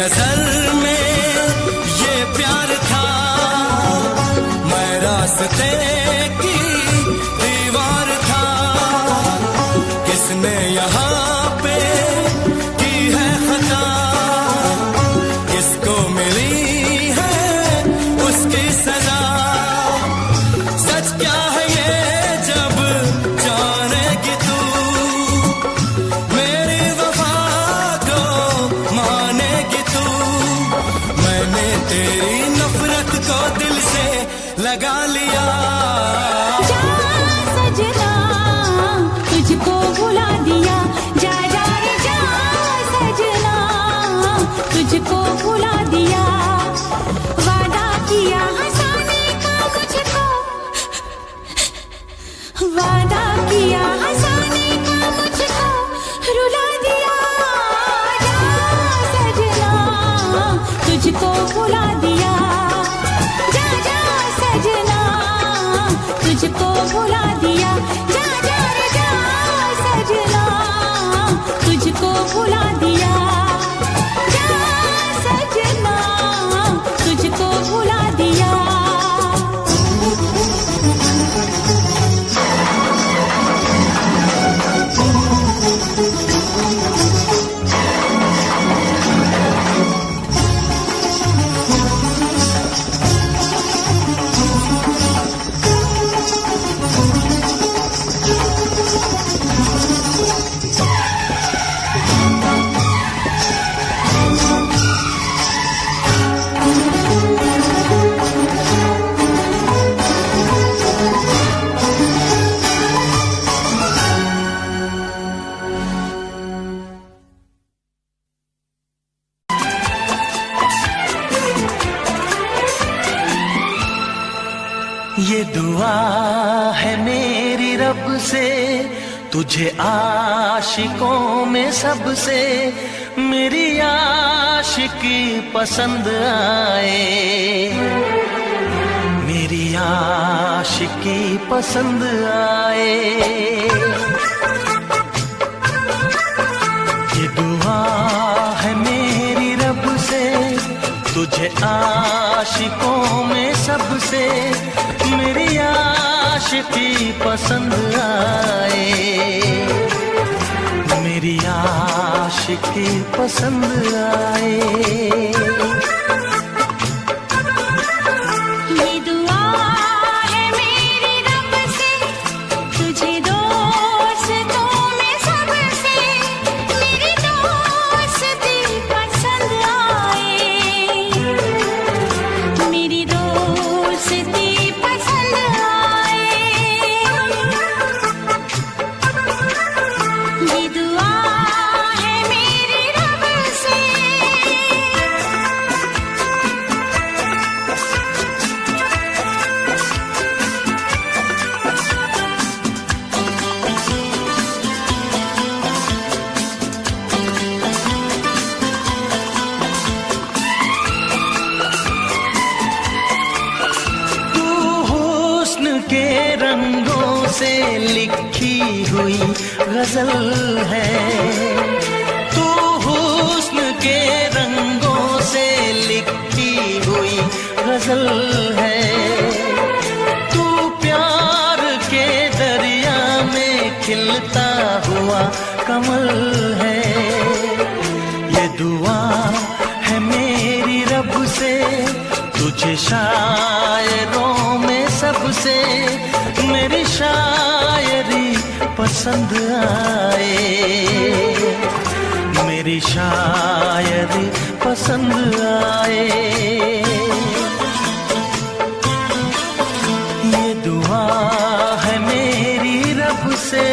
नजर में ये प्यार था, मैं रास्ते की दीवार था। किसने यहाँ पे की है खता, किसको मिली है उसकी सजा। सच क्या है ये जब जानेगी तू, मेरी वफा को मानेगी तू। मैंने तेरी नफरत को दिल से लगा लिया। जा सजना तुझको भुला दिया, जा जा रे जा सजना तुझको भुला दिया। वादा किया हंसाने का मुझको, वादा किया हंसाने का मुझको रुला दिया। जा सजना तुझको भुला दिया, जा जा सजना तुझको भुला दिया। जा जा रे जा सजना तुझको भुला दिया, जा सजना तुझको भुला दिया। ये दुआ है मेरी रब से, तुझे आशिकों में सबसे मेरी आशिकी पसंद आए, मेरी आशिकी पसंद आए। ये दुआ है मेरी रब से, तुझे आशिकों में सबसे मेरी आशिकी पसंद आए, मेरी आशिकी पसंद आए। ये दुआ है मेरी रब से, तुझे दोस्तों में सबसे मेरी दोस्ती पसंद आए, मेरी दोस्ती पसंद आए। ये दुआ है मेरी रब से। तू हुस्न के रंगों से लिखी हुई गजल है, तू हुस्न के रंगों से लिखी हुई गजल है। तू प्यार के दरिया में खिलता हुआ कमल है। ये दुआ है मेरी रब से, तुझे शायरों में सबसे मेरी शायरी पसंद आए, मेरी शायरी पसंद आए। ये दुआ है मेरी रब से।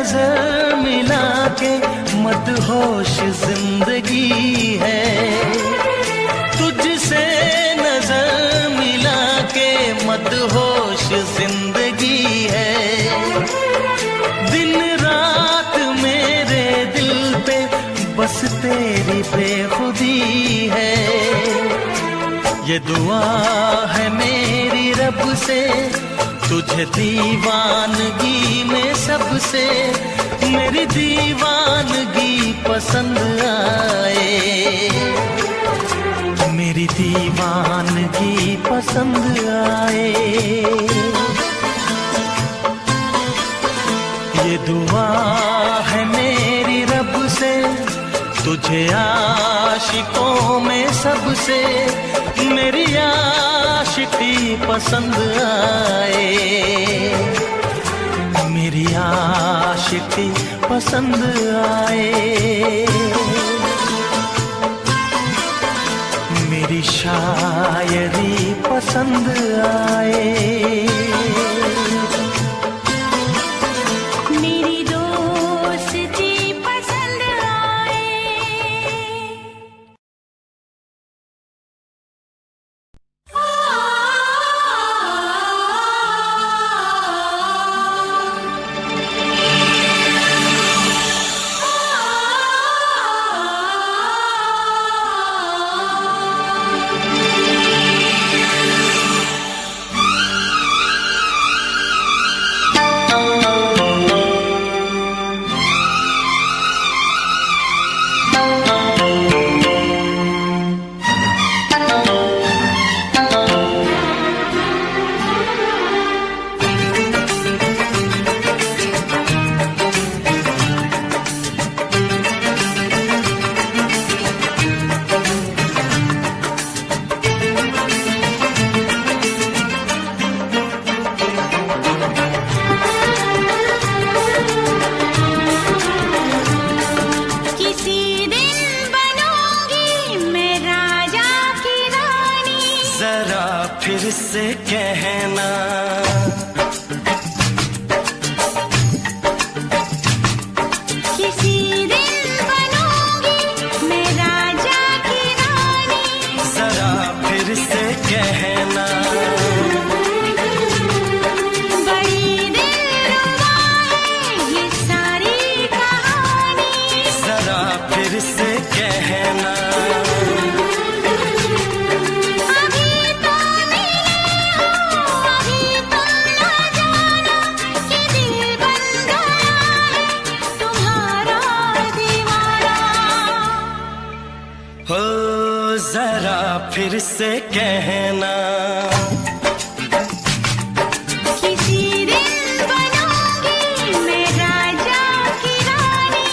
नजर मिला के मदहोश जिंदगी है, तुझसे नजर मिला के मदहोश जिंदगी है। दिन रात मेरे दिल पे बस तेरी बेखुदी है। ये दुआ है मेरी रब से, तुझे दीवानगी में सबसे मेरी दीवानगी पसंद आए, मेरी दीवानगी पसंद आए। ये दुआ है मेरी रब से, तुझे आशिकों में सबसे मेरी आशिकी पसंद आए, मेरी आशिकी पसंद आए। मेरी शायरी पसंद आए, मेरी दोस्ती पसंद आए। फिर से कहना, किसी दिन बनूंगी मैं राजा की रानी। जरा फिर से कहना, बड़ी दिलरुबा है ये सारी कहानी। जरा फिर से कहना, जरा फिर से कहना, किसी दिन बनूंगी मैं राजा की रानी।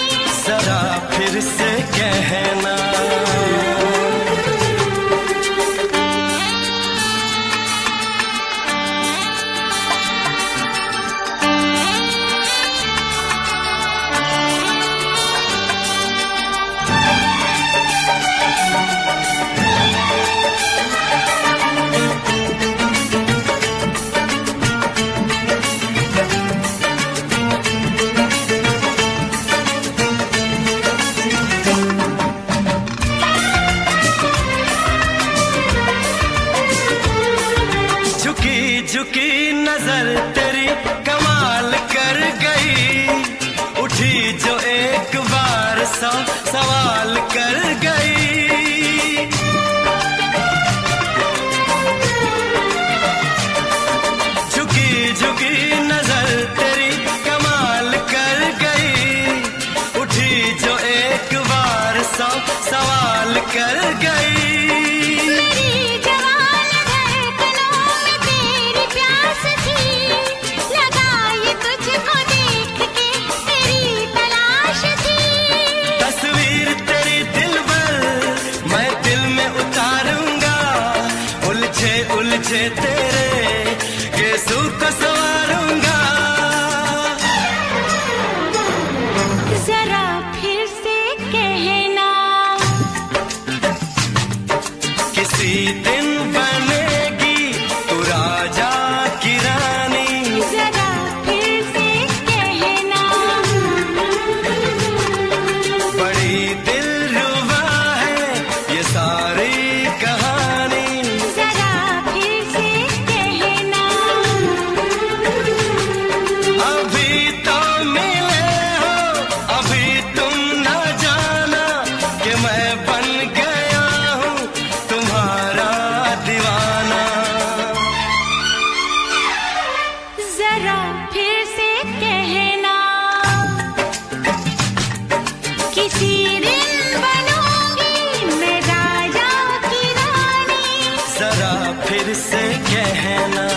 जरा फिर से कहना, झुकी नजर तेरी कमाल कर गई, उठी जो एक बार सौ सवाल कर गई। झुकी झुकी नजर तेरी कमाल कर गई, उठी जो एक बार सौ सवाल कर गई। उलझे तेरे गेसू को संवारूंगा, जरा फिर से कहना, फिर से कहना।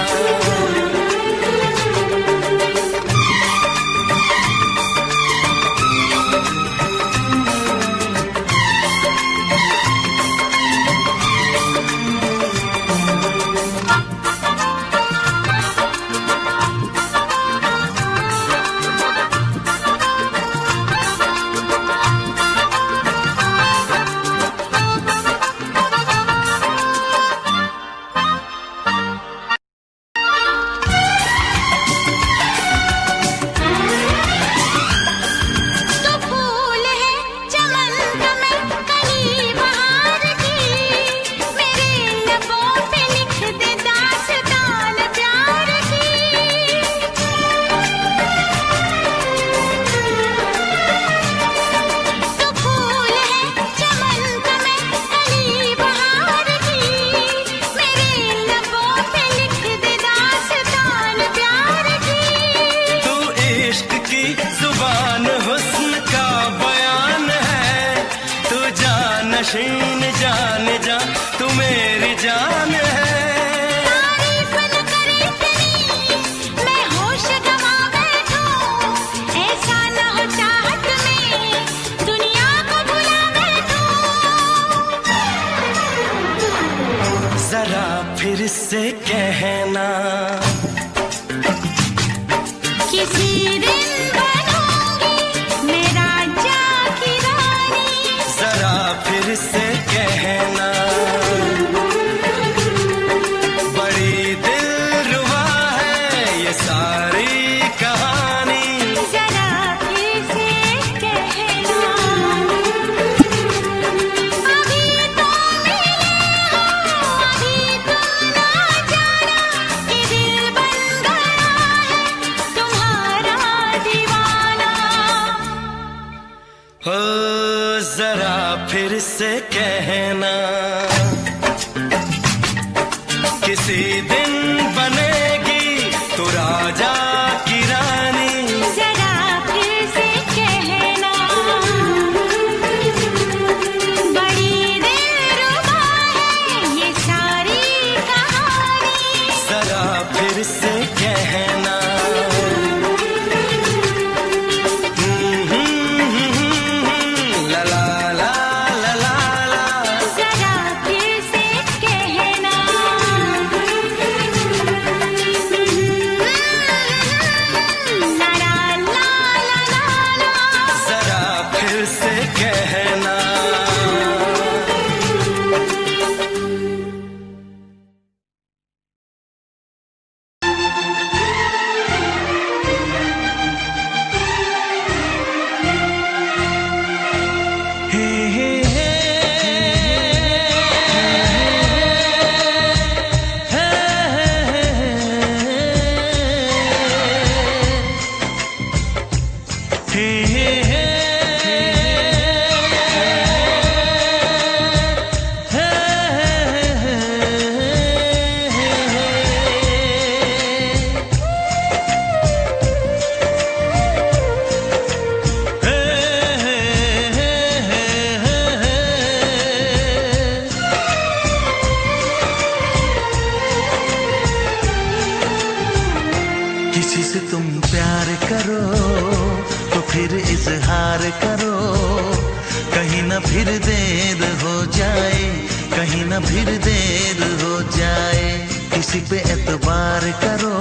नशीन जान जा तू मेरी जान है। तारीफ न करे तेरी मैं होश गवा बैठूं, ऐसा न हो चाहत में दुनिया को भुला बैठूं। जरा फिर से कहना किसी दिन बनूंगी मैं राजा की रानी। जरा फिर से कहना बड़ी दिलरुबा है ये सारी कहानी। जरा फिर से कहना अभी तो मिले हो, अभी तुम ना जाना कि दिल बन गया है तुम्हारा दीवाना। हो जरा फिर से कहना किसी दिन बनेगी तू राजा की रानी। जरा फिर से कहना बड़ी दिलरुबा है ये सारी कहानी। जरा फिर से कहना ला ला ला ला ला ला। जरा फिर से कहना ला ला ला ला ला। जरा फिर से कहना हे हे हे किसी से तुम प्यार करो तो फिर इजहार करो, कहीं न फिर देर हो जाए, कहीं न फिर देर हो जाए। किसी पे एतबार करो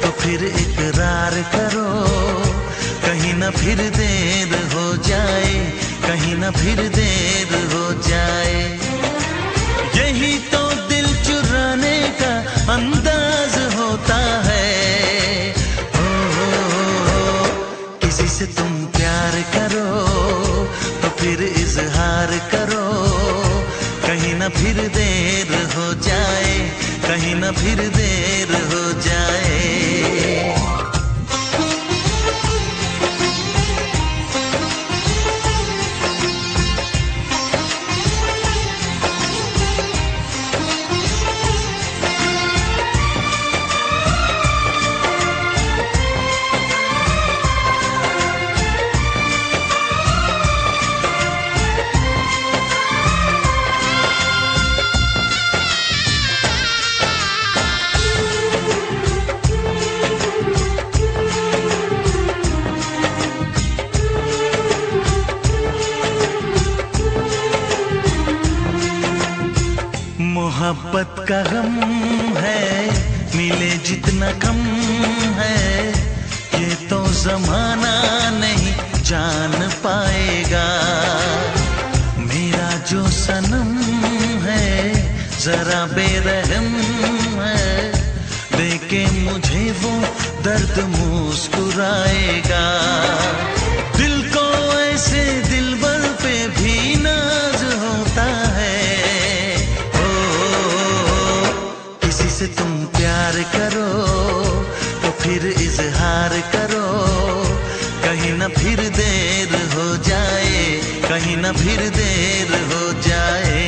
तो फिर इकरार करो, कहीं न फिर देर हो जाए, कहीं न फिर देर हो जाए। यही तो दिल चुराने का अंदाज होता है। किसी से तुम प्यार करो तो फिर इजहार करो, कहीं न फिर देर हो जाए, कहीं न फिर देर हो जाए। मोहब्बत का गम है, मिले जितना कम है, ये तो जमाना नहीं जान पाएगा। मेरा जो सनम है जरा बेरहम है, देखे मुझे वो दर्द मुस्कुराएगा। दिल को ऐसे दिलबर पे भी नाज होता है। ओ, किसी से तुम प्यार करो तो फिर इजहार करो, कहीं ना फिर देर हो जाए, कहीं ना फिर देर हो जाए।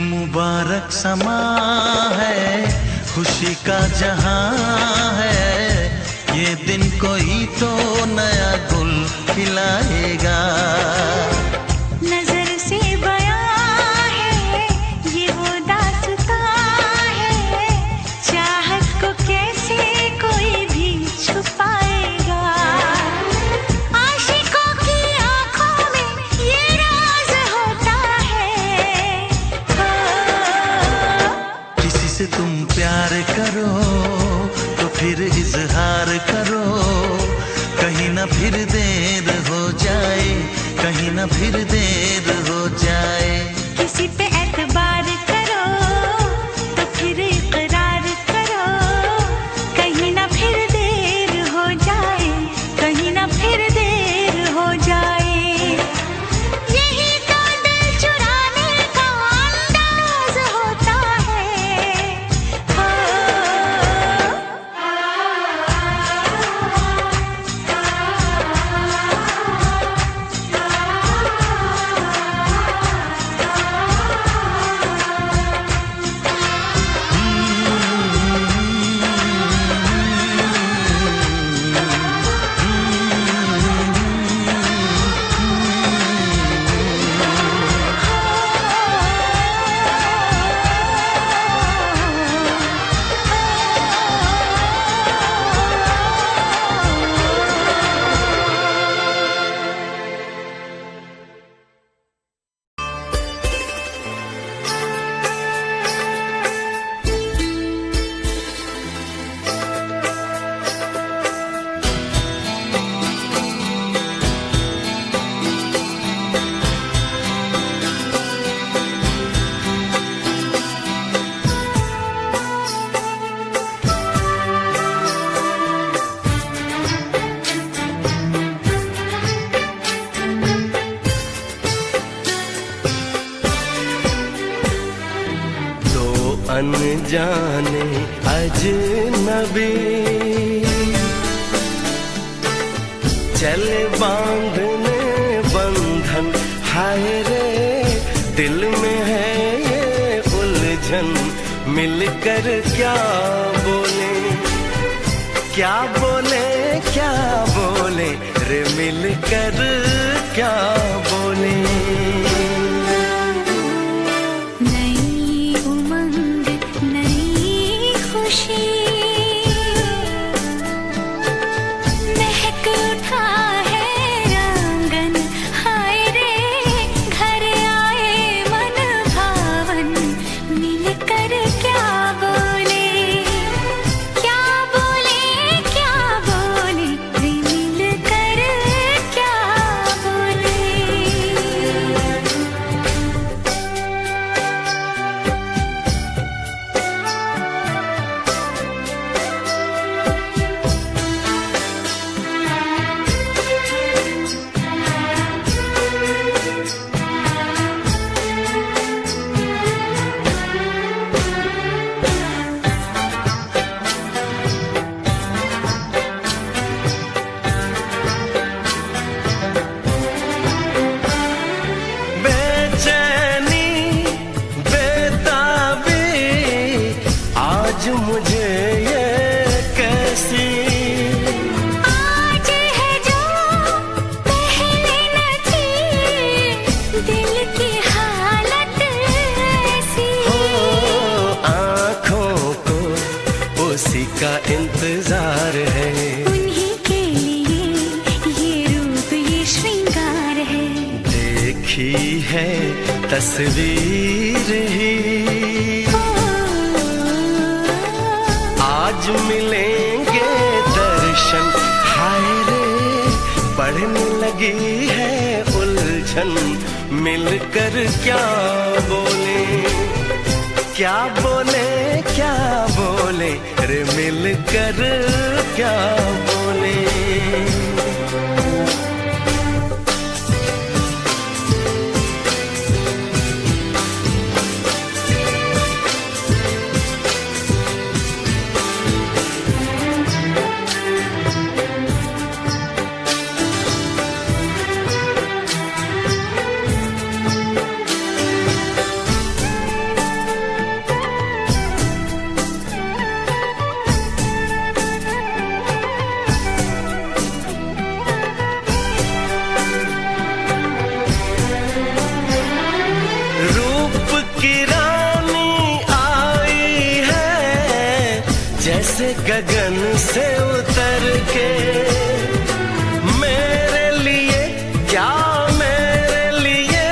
मुबारक समा है, खुशी का जहां है, ये दिन कोई तो नया गुल खिलाएगा। नजर से बयां है ये वो दास्तां है, चाहत को कैसे कोई भी छुपाएगा। आशिकों की आंखों में ये राज होता है। किसी से तुम प्यार करो तो फिर इजहार करो, कहीं ना फिर देर हो जाए, कहीं ना फिर देर हो जाए। किसी पे एतबार करो तो फिर इकरार करो, कहीं ना फिर देर हो जाए, कहीं ना फिर देर हो जाए। यही तो दिल चुराने का अंदाज होता है। अनजाने अजनबी चले बांधने बंधन, हाय रे दिल में है ये उलझन। मिलकर क्या बोले, क्या बोले, क्या बोले रे, मिलकर क्या बोले। का इंतजार है। उन्हीं के लिए ये रूप ये श्रृंगार है। देखी है तस्वीर ही आज मिलेंगे दर्शन। हाय रे बढ़ने लगी है उलझन, मिलकर क्या बोले, क्या बोले, क्या बोले रे मिलकर क्या बोले। गगन से उतर के मेरे लिए, क्या मेरे लिए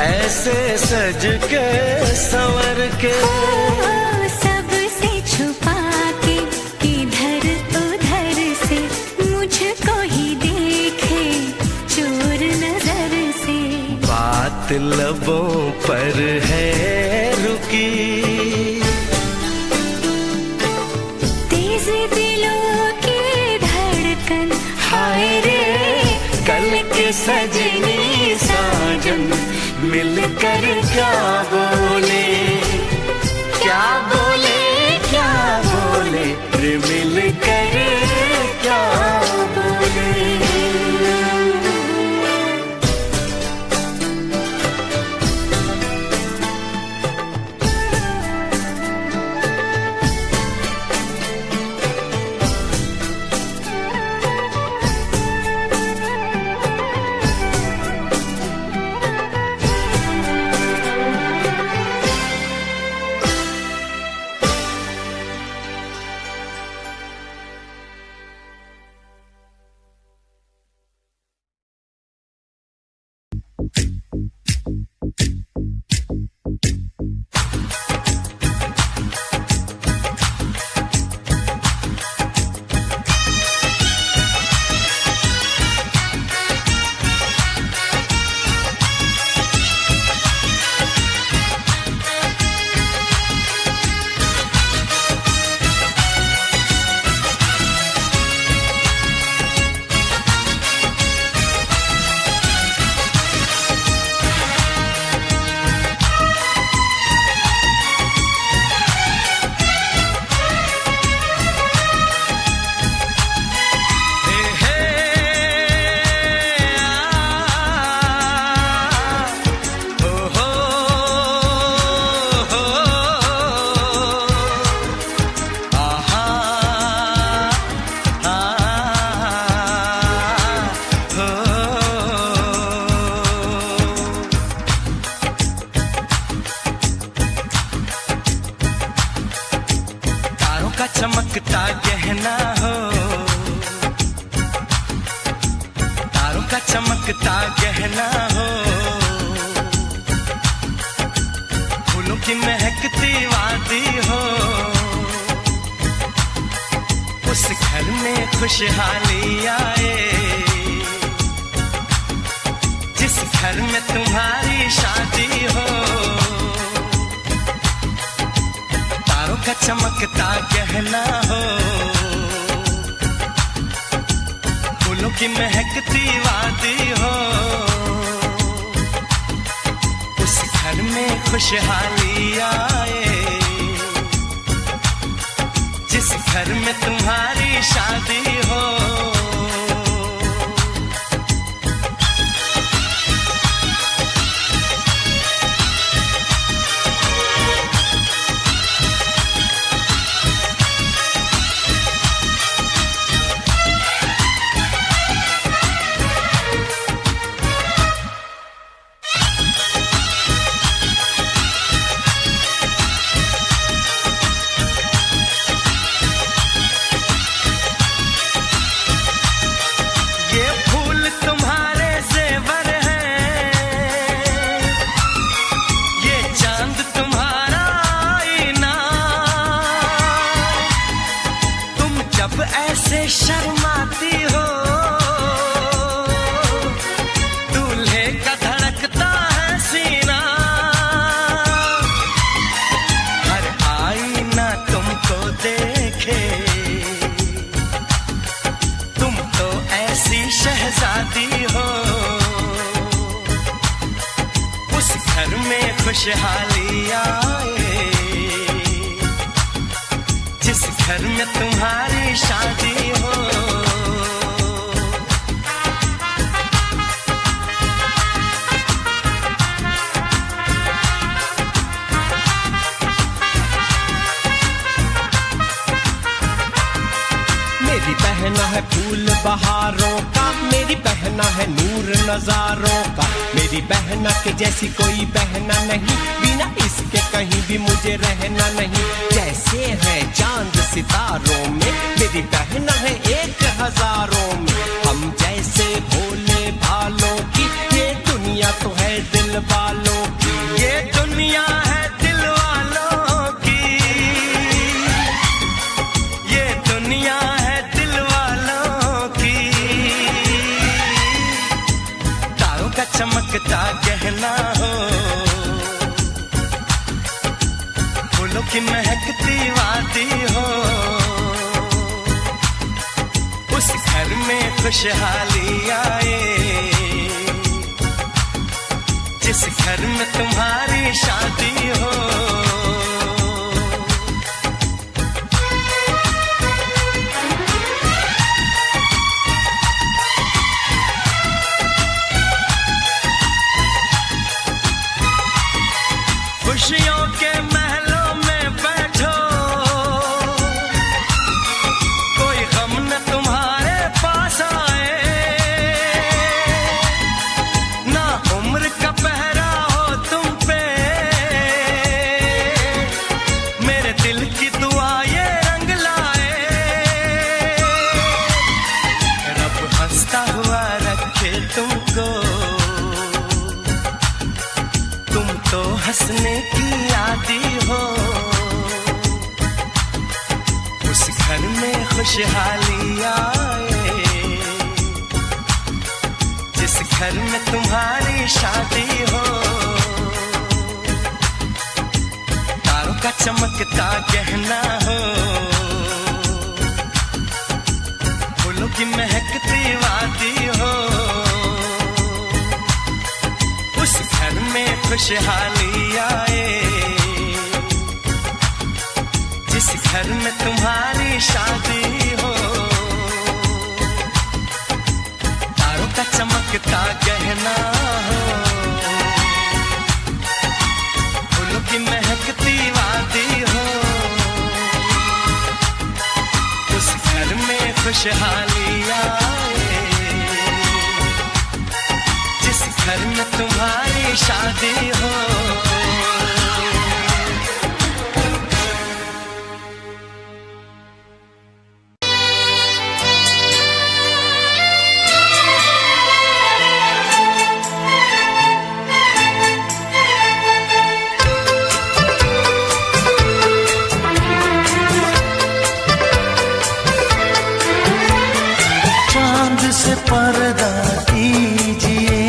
ऐसे सज के संवर के। सबसे छुपा के इधर उधर से मुझको ही देखे चोर नजर से। बात लबों पर है रुकी, सजनी साजन मिलकर क्या बोले, क्या बोले, क्या बोले रे मिलकर क्या बोले। चमकता गहना हो, तारों का चमकता गहना हो, फूलों की महकती वादी हो। उस घर में खुशहाली आए जिस घर में तुम्हारी शादी हो। का चमकता गहना हो, फूलों की महकती वादी हो। उस घर में खुशहाली आए जिस घर में तुम्हारी शादी हो। में खुशहाली आए, जिस घर में तुम्हारी शादी हो। मेरी बहना है फूल बहारों का, मेरी बहना है नूर नजारों का, मेरी बहना के जैसी कोई बहना नहीं, बिना इसके कहीं भी मुझे रहना नहीं। जैसे है चांद सितारों में, मेरी बहना है 1000 में, हम जैसे भोले भालों की, ये दुनिया तो है दिल वालों की, ये दुनिया है दिल वालों की, ये दुनिया है दिल वालों की। तारों का चमकता गहना हो, फूलों की महकती वादी हो, उस घर में खुशहाली आए, जिस घर में तुम्हारी शादी हो। खुशियों के महलों में बैठो, कोई गम न तुम्हारे पास आए, ना उम्र का पहरा हो तुम पे, मेरे दिल की दुआ ये रंग लाए, रब हंसता हुआ रखे तुमको, तुम तो हंसने की आदी हो, उस घर में खुशहाली आए, जिस घर में तुम्हारी शादी हो। तारों का चमकता गहना हो, फूलों की महकती वादी हो, उस घर में खुशहाली आए, जिस घर में तुम्हारी शादी हो। तारों का चमकता गहना हो, फूलों की महकती वादी हो, उस घर में खुशहाली आए, जिस घर में तुम्हारी शादी हो। चांद से पर्दा कीजिए,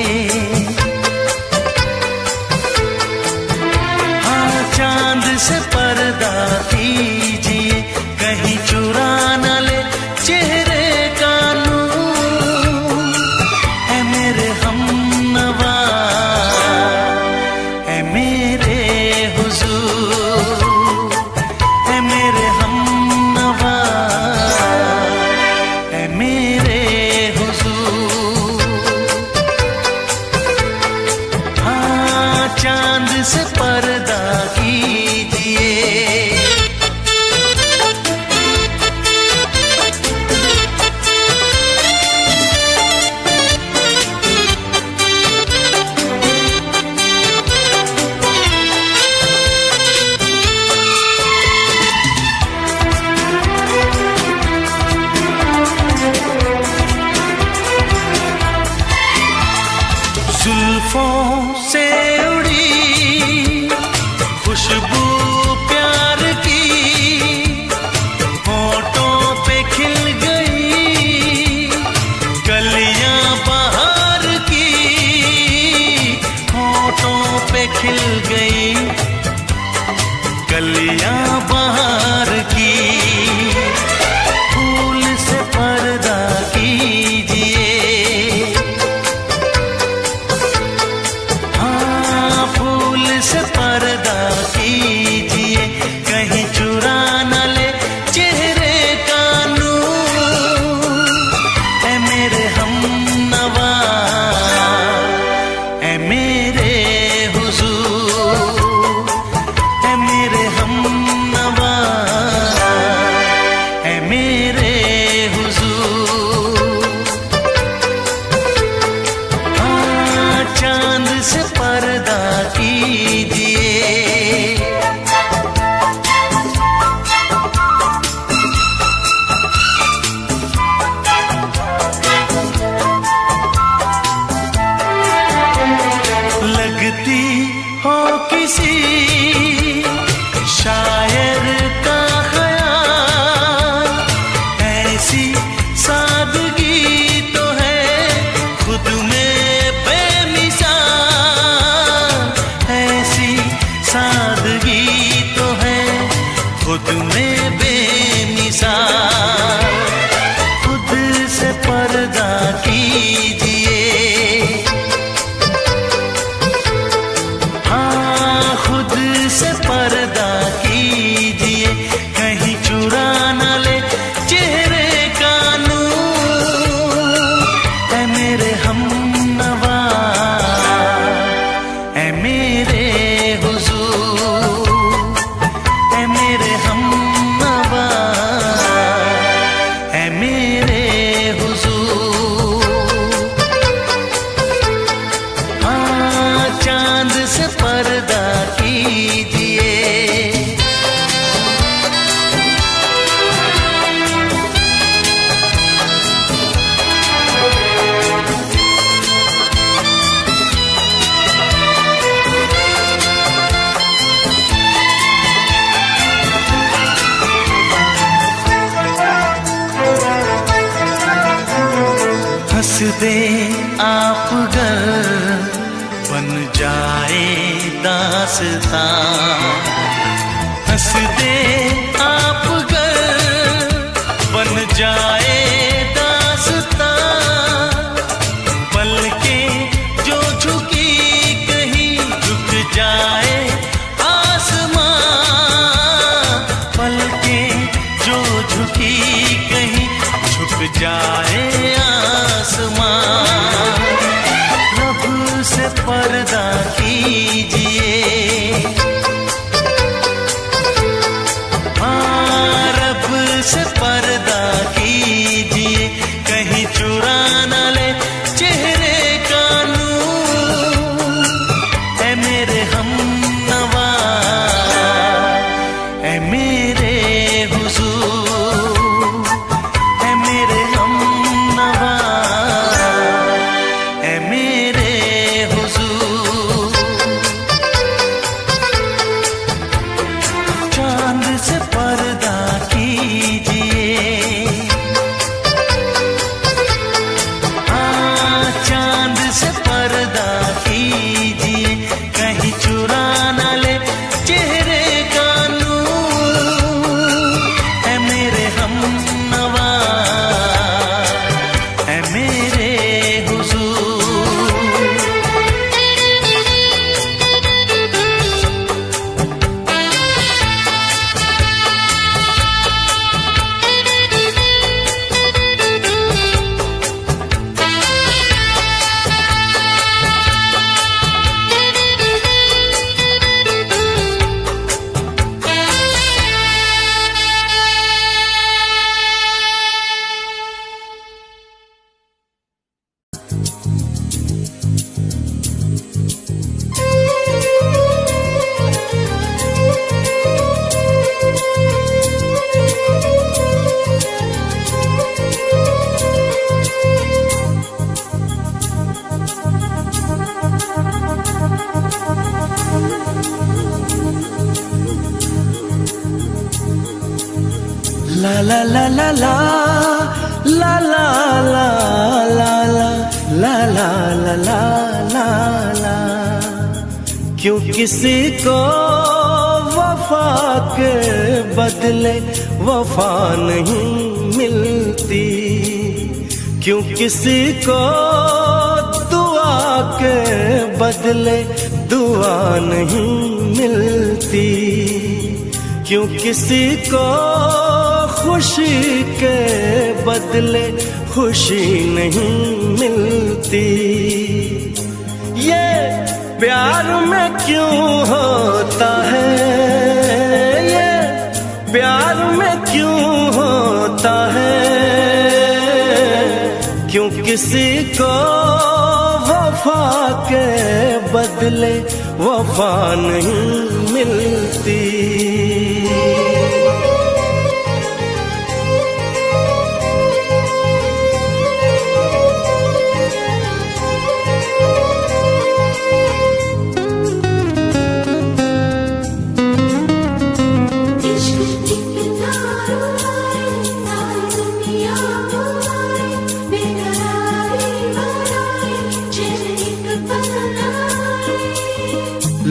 हाँ चांद से पर्दा कीजिए, कहीं चुरा न ले चेहरे का नूर। है मेरे हमनवा, है मेरे हुजूर, है मेरे हमनवा, है मेरे हुजूर। हाँ चांद से पर्दा कीजिए, जुल्फों से उड़ी खुद में बेमिसाल। खुद से पर्दा कीजिए, हाँ खुद से पर्दा कीजिए, कहीं चुरा न ले चेहरे का नूर। ऐ मेरे हमनवा, ऐ मेरे हुजूर, ऐ मेरे हमनवा, ऐ मेरे हुजूर। हाँ चांद से पर्दा कीजिए, हंस दे आप गर बन जाए दास्तां। हंस दे आप गर बन जाए दास्तां। पलकें जो झुकी कहीं झुक जाए आसमां। पलकें जो झुकी कहीं झुक जाए आसमां। रब से पर्दा कीजिए, हाँ रब से पर्दा कीजिए, कहीं चुरा न ले चेहरे का नूर। ऐ मेरे हमनवा, ऐ मेरे हुजूर, ऐ मेरे हमनवा, ऐ मेरे हुजूर। चांद से पर्दा कीजिए, हाँ चांद से पर्दा कीजिए, कहीं चुरा न ले चेहरे का नूर। ऐ मेरे हमनवा, ऐ मेरे हुजूर। La la la la la la la la la la la la la la la la। क्यों किसी को वफा के बदले वफा नहीं मिलती। क्यों किसी को दुआ के बदले दुआ नहीं मिलती। क्यों किसी को खुशी के बदले खुशी नहीं मिलती। ये प्यार में क्यों होता है, ये प्यार में क्यों होता है। क्यों किसी को वफा के बदले वफा नहीं मिलती।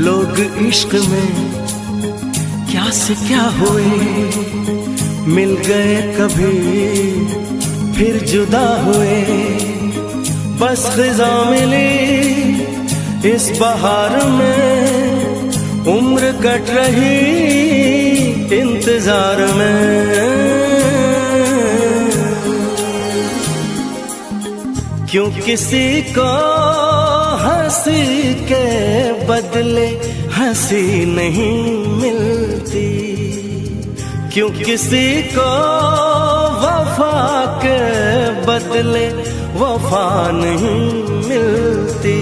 लोग इश्क में क्या से क्या हुए, मिल गए कभी फिर जुदा हुए। बस खिजा मिली इस बहार में, उम्र कट रही इंतजार में। क्यों किसी को हंसी के बदले हंसी नहीं मिलती, क्यों किसी को वफा के बदले वफा नहीं मिलती।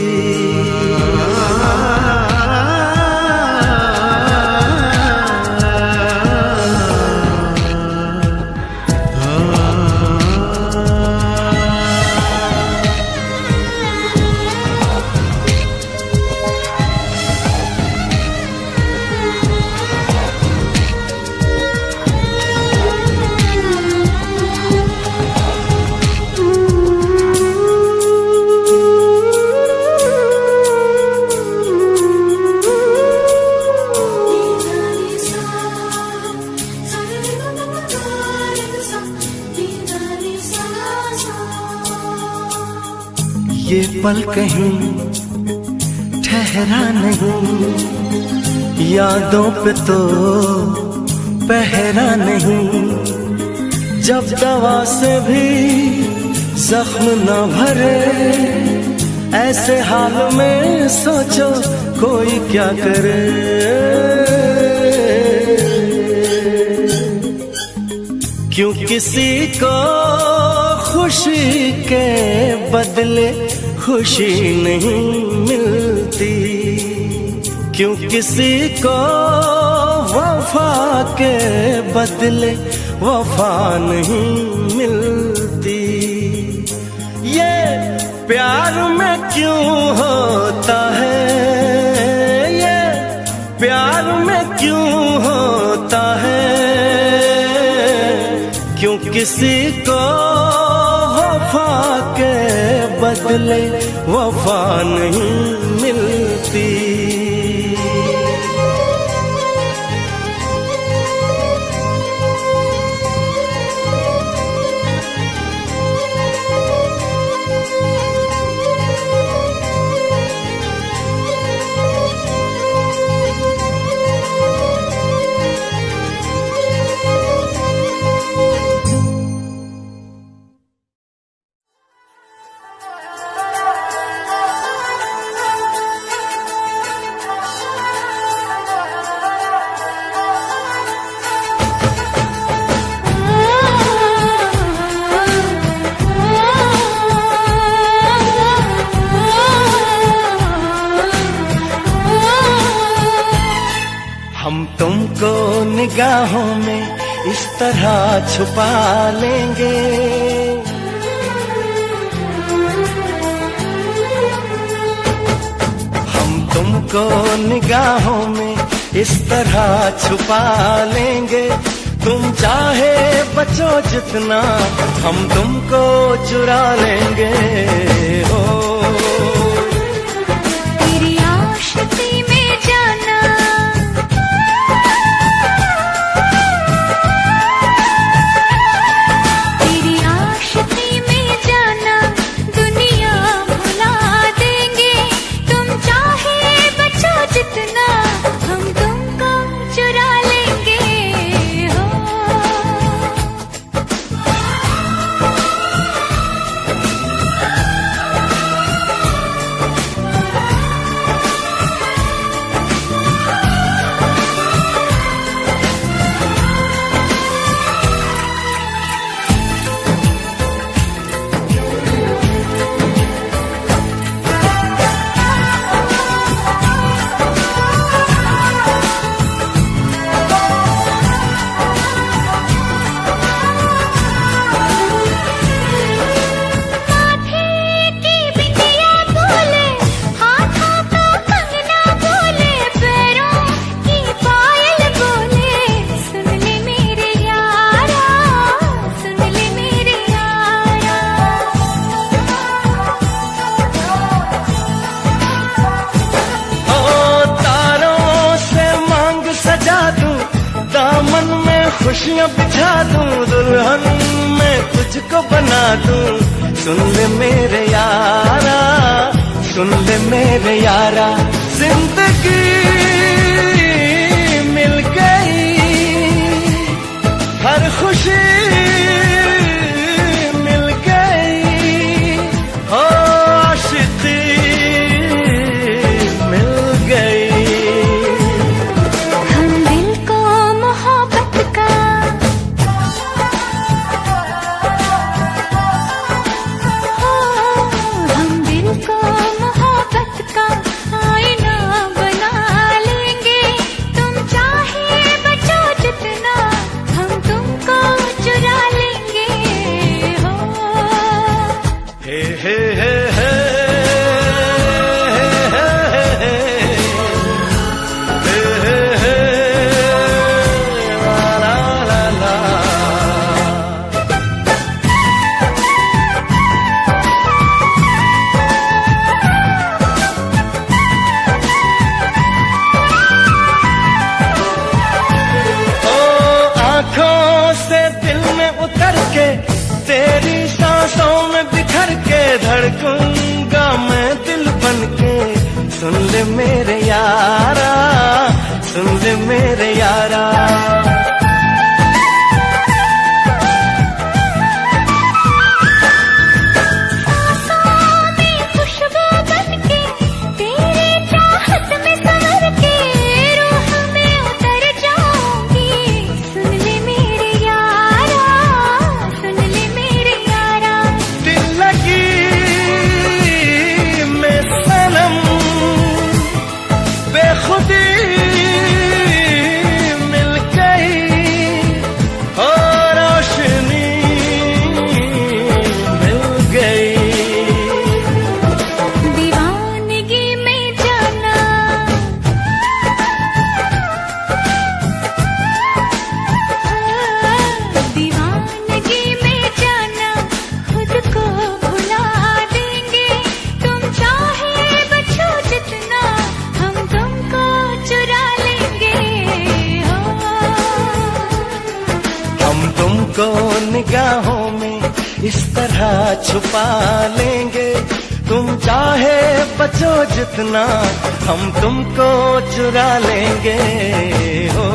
ये पल कहीं ठहरा नहीं, यादों पे तो पहरा नहीं। जब दवा से भी जख्म न भरे, ऐसे हाल में सोचो कोई क्या करे। क्यों किसी को खुशी के बदले खुशी नहीं मिलती, क्यों किसी को वफा के बदले वफा नहीं मिलती। ये प्यार में क्यों होता है, ये प्यार में क्यों होता है। क्यों किसी को वफा के बदले वफा नहीं मिलती। हम तुमको निगाहों में इस तरह छुपा लेंगे, हम तुमको निगाहों में इस तरह छुपा लेंगे। तुम चाहे बचो जितना, हम तुमको चुरा लेंगे। हो तेरी आशिकी में जाना, तेरी आशिकी में जाना, दुनिया भुला देंगे। तुम चाहे बचो जितना, हम तुमको चुरा लेंगे। हो खुशियाँ बिछा दूं, दुल्हन मैं तुझको बना दूं। सुन ले मेरे यारा, सुन ले मेरे यारा, जिंदगी मिल गई, हर खुशी मिल गई, हो आशिकी मिल गई। हम दिल को मोहब्बत का हम दिल को मोहब्बत का आईना बना लेंगे। तुम चाहे बचो जितना, हम तुमको चुरा लेंगे। हो हे हे हे हे तेरी सांसों में बिखर के धड़कूंगा मैं दिल बनके। सुन ले मेरे यारा, सुन ले मेरे यारा, खुशबू बनके तेरी चाहत में संवर के रूह में उतर जाऊंगी। सुन ले मेरे यारा, सुन ले मेरे यारा, दिल लगी मैं सनम बेखुदी मिल गई, और रोशनी मिल गई। दीवानगी में जाना, दीवानगी में जाना, खुद को भुला देंगे। तुम चाहे बचो जितना, हम तुमको चुरा लेंगे। हो हम तुमको निगाहों में इस तरह छुपा लेंगे। तुम चाहे बचो जितना, हम तुमको चुरा लेंगे। हो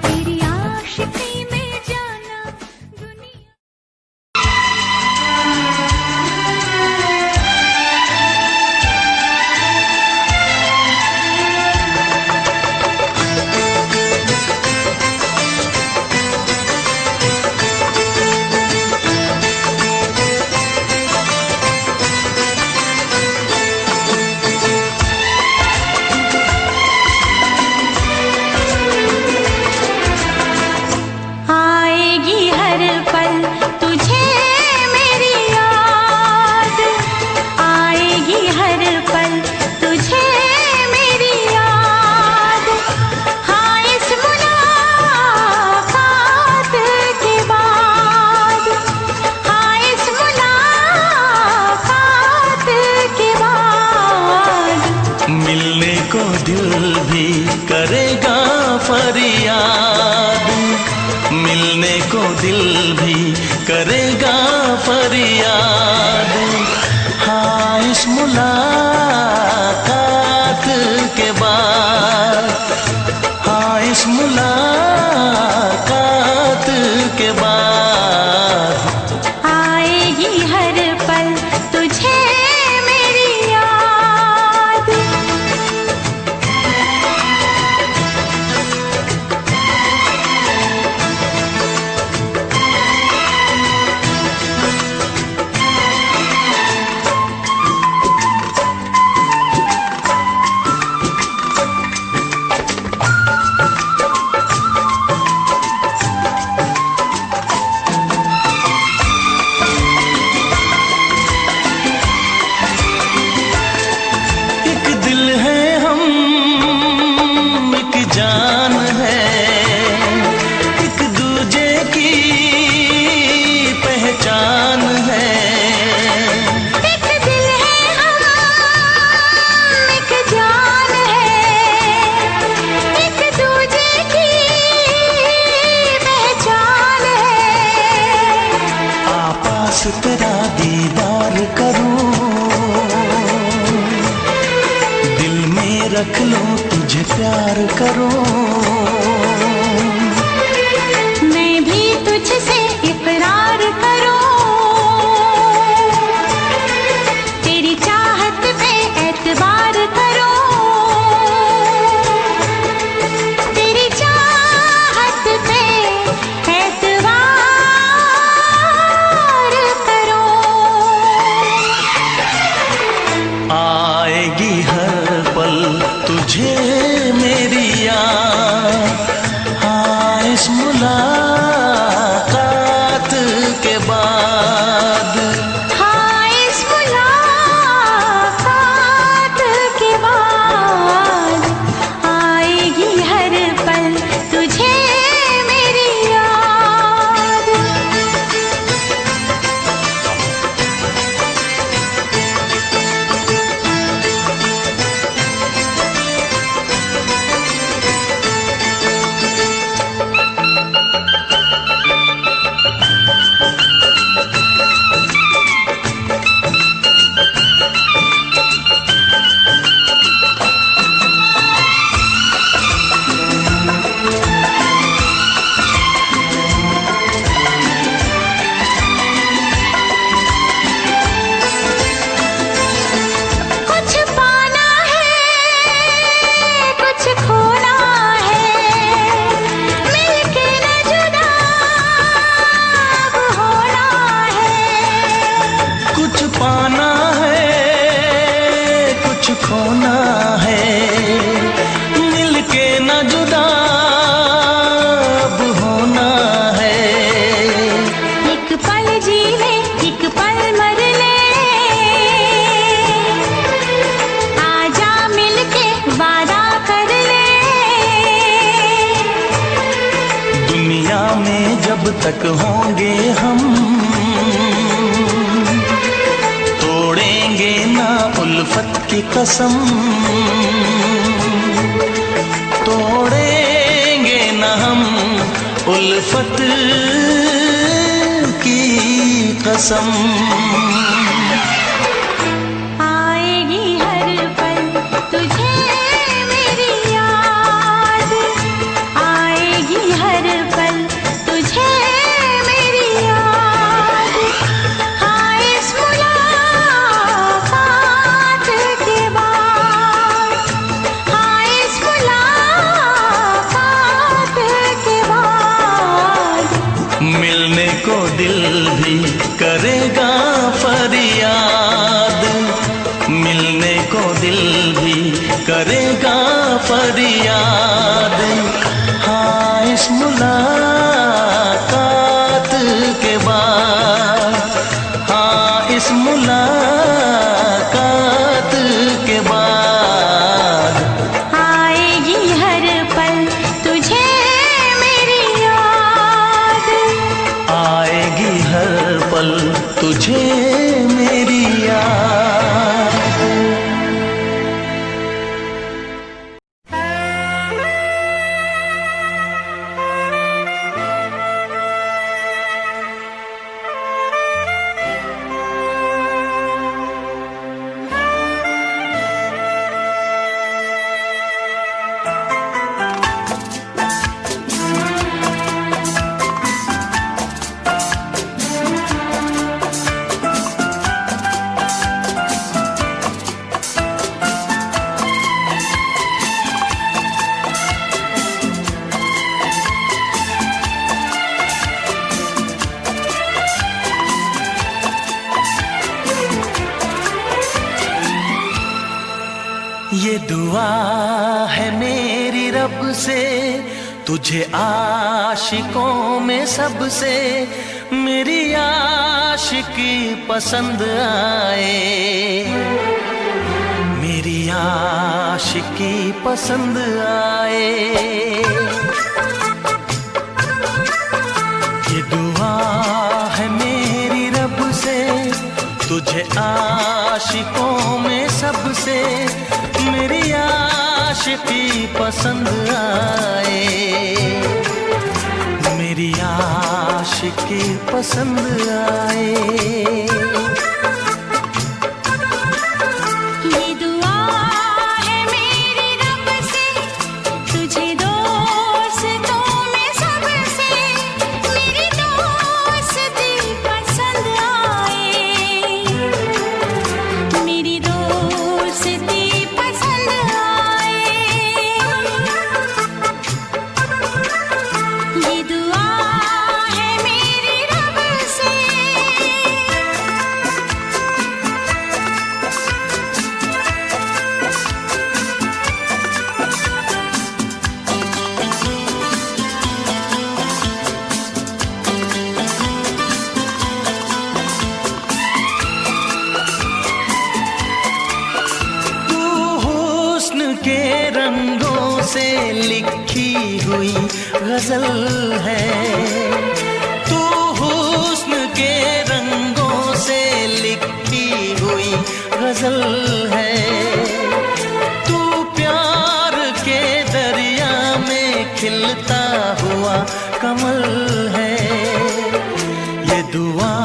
तेरी आशिकी में जाना दुनिया। आएगी हर पल तुझे मेरी याद, आएगी हर पल तुझे मेरी याद। हाँ इस मुलाकात के बाद, हाँ इस मुलाकात के बाद, मिलने को दिल भी करेगा फरियाद, मिलने को दिल भी करेगा फरियाद। हाँ इस मुलाकात के बाद, हाँ इस मुलाकात के बाद, आएगी हर पल तुझे मेरी याद। मुझे प्यार करो। मैं भी तुझसे इकरार करूं, तेरी चाहत पे एतबार करूं, तेरी चाहत पे एतबार करूं। आएगी हर पल तुझे मेरी याद, हाँ इस मुलाकात के बाद। हाँ इस मुलाकात के बाद आएगी हर पल तुझे मेरी याद। कुछ पाना है, कुछ खोना है, मिलके न जुदा अब होना है। कुछ पाना है, कुछ खोना है, मिलके न जुदा अब होना है। एक पल जी ले, एक पल मर ले, आजा मिलके वादा कर ले। दुनिया में जब तक होंगे हम, तोड़ेंगे ना उल्फत की कसम, तोड़ेंगे ना हम उल्फत की कसम। आएगी हर पल तुझे मेरी याद, आएगी हर पल तुझे मेरी याद। हाँ इस मुलाकात के बाद, हाँ इस मुलाकात के बाद मिलने को दिल भी करेगा फरियाद, मिलने को दिल भी करेगा फरियाद। हाँ इस मुलाकात के बाद, हाँ इस मुलाकात के बाद आएगी हर पल तुझे मेरी याद। आएगी हर पल तुझे मेरी याद। ये दुआ है मेरी रब से, तुझे आशिकों में सबसे मेरी आशिकी पसंद आए, मेरी आशिकी पसंद आए। ये दुआ है मेरी रब से, तुझे आशिकों में सबसे मेरी आशिकी पसंद आए, मेरी आशिकी पसंद आए। ये दुआ है मेरी रब से, से लिखी हुई गजल है। तू हुस्न के रंगों से लिखी हुई गजल है। तू प्यार के दरिया में खिलता हुआ कमल है। ये दुआ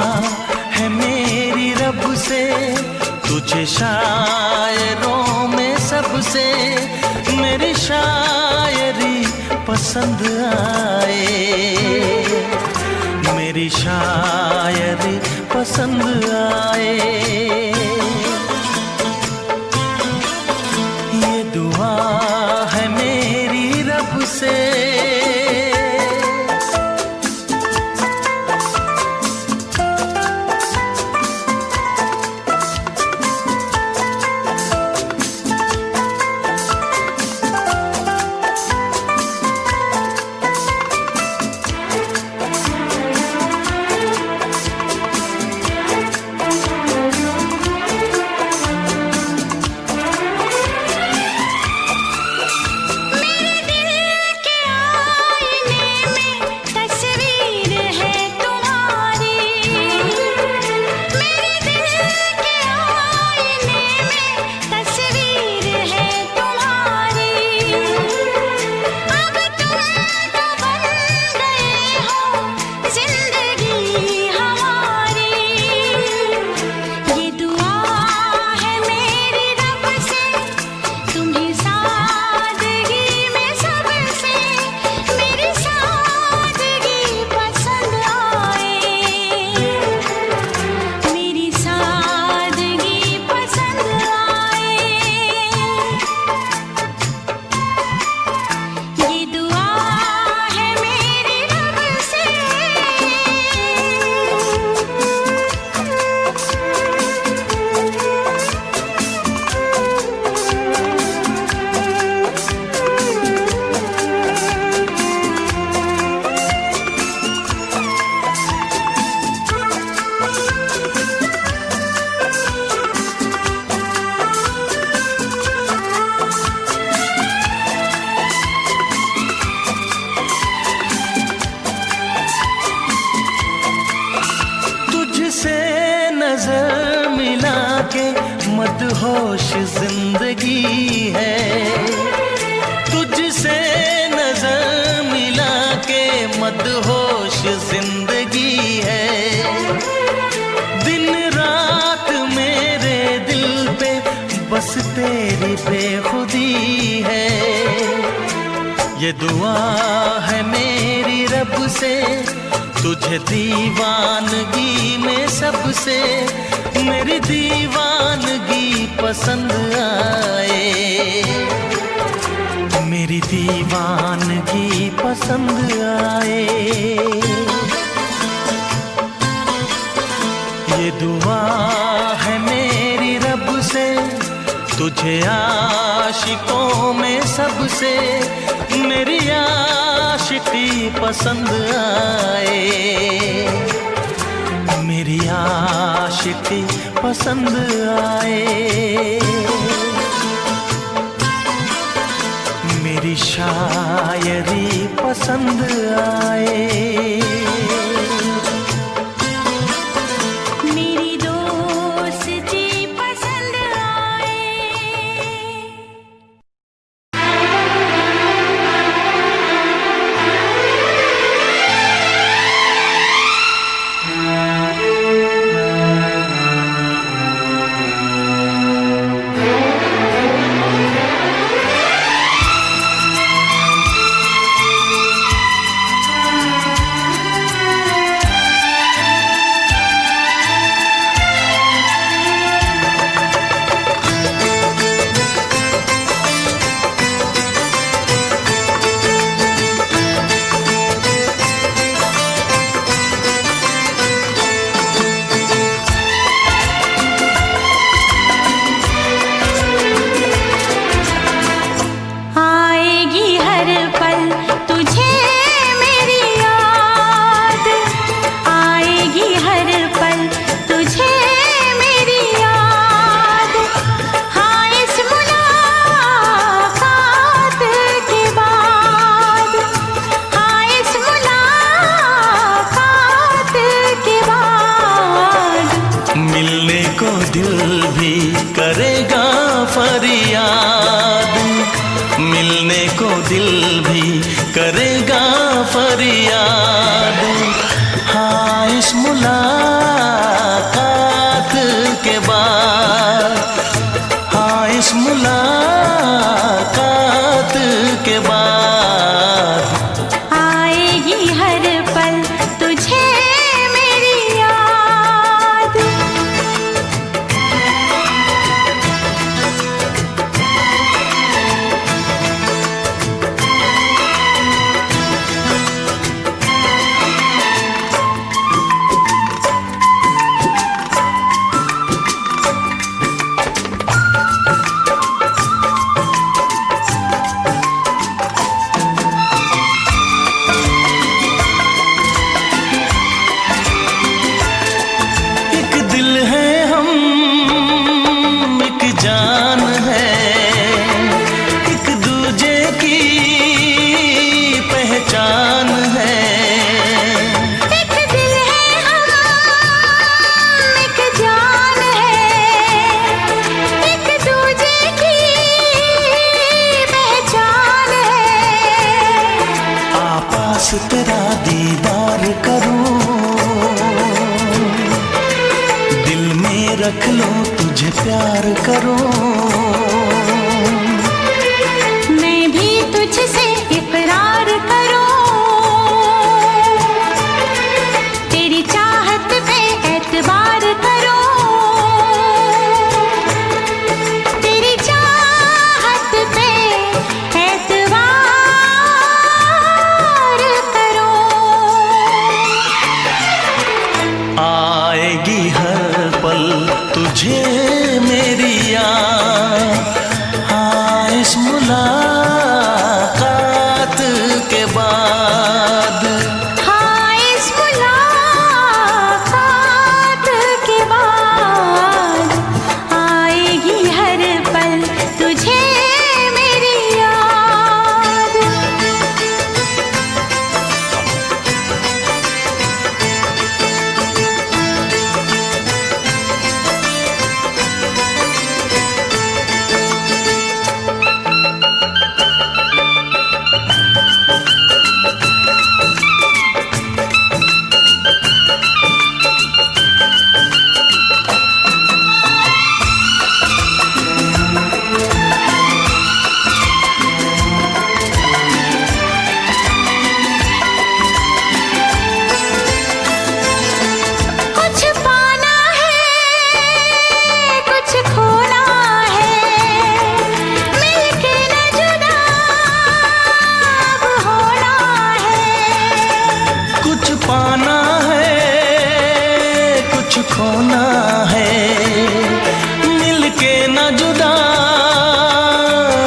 है मेरी रब से, तुझे शायरों में सबसे मेरी शायरी पसंद आए। मेरी शायरी पसंद आए। ये दुआ है मेरी रब से। नजर मिला के मदहोश जिंदगी है। तुझसे नजर मिला के मदहोश जिंदगी है। दिन रात मेरे दिल पे बस तेरी बेखुदी है। ये दुआ है मेरी रब से, तुझे दीवानगी में सबसे मेरी दीवानगी पसंद आए। मेरी दीवानगी पसंद आए। ये दुआ है मेरी रब से, तुझे आशिकों में सबसे मेरी आशिकी पसंद आए। मेरी आशिकी पसंद आए। मेरी शायरी पसंद आए। को दिल भी करेगा फरियाद। हाँ, इस मुलाकात के बाद, हाँ इस मुलाकात के बाद आएगी हर पल तुझे मेरी याद। एक दिल है हम, एक जान है, एक दूजे की पहचान है। एक दिल है हम, एक जान है, एक दूजे की पहचान है। आपास तेरा दीदार करूं, दिल में रख लो तुझे प्यार करूं। मैं भी तुझसे इकरार करूं, तेरी चाहत पे एतबार करूं, तेरी चाहत पे एतबार करूं। आएगी हर पल तुझे मेरी याद। हाँ, इस मुलाकात के बाद, हाँ, इस मुलाकात के बाद आएगी हर पल तुझे मेरी याद। कुछ पाना है, कुछ खोना है, मिलके न जुदा अब होना है। कुछ पाना है, कुछ खोना है, मिलके न जुदा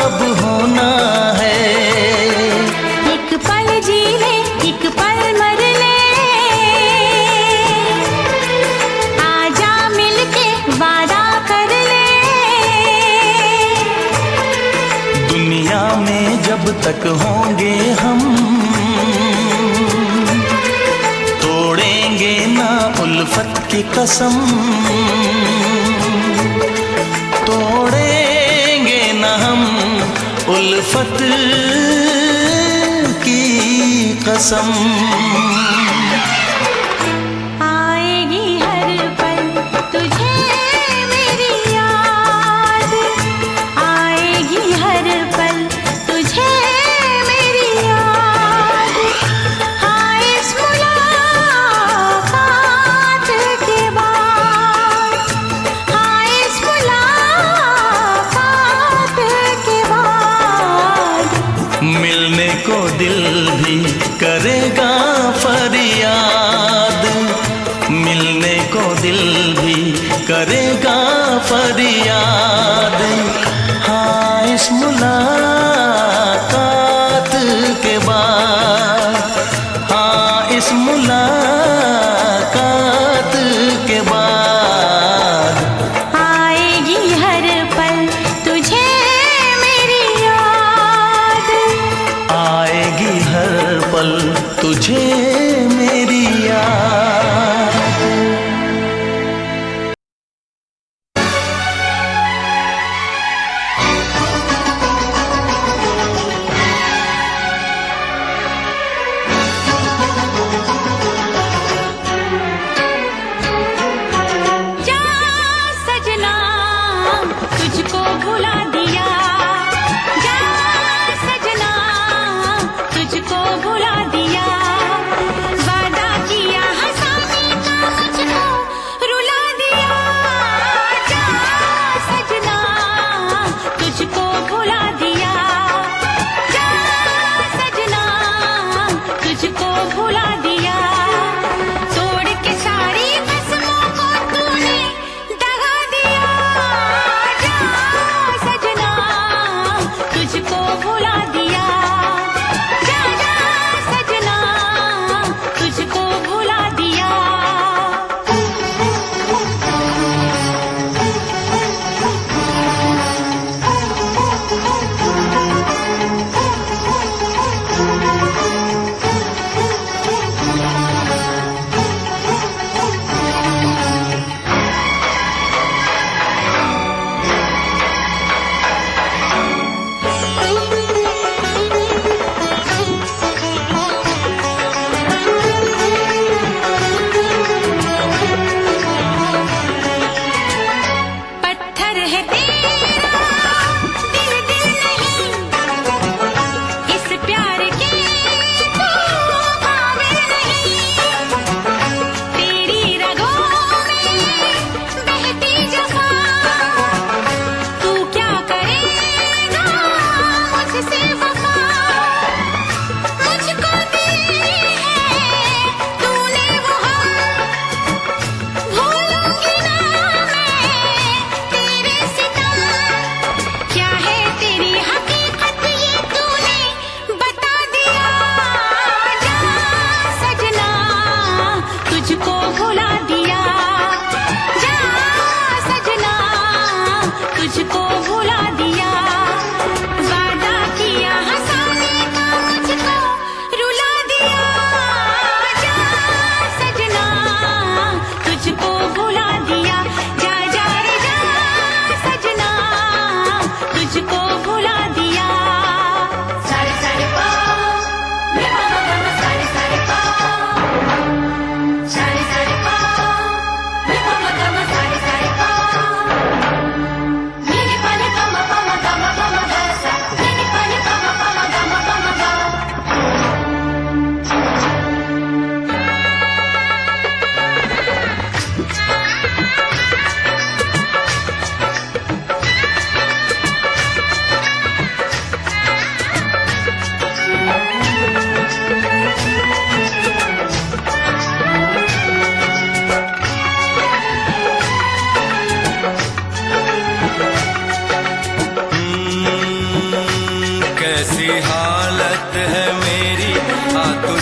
अब होना है। एक पल जी ले, एक पल मर ले, आजा मिलके वादा कर ले। दुनिया में जब तक होंगे हम, तोड़ेंगे ना उल्फत की कसम, तोड़ेंगे ना हम उल्फत की कसम। आएगी हर पल तुझे मेरी याद, आएगी हर पल तुझे मेरी याद। हाँ, इस मुलाकात के बाद, हाँ, इस मुलाकात के बाद मिलने को दिल भी करेगा फरियाद। मिलने को दिल भी करेगा फरियाद। हाँ, इस मुलाकात के बाद, हाँ इस मुलाकात के बाद आएगी हर पल तुझे मेरी याद। आएगी हर पल तुझे मेरी याद।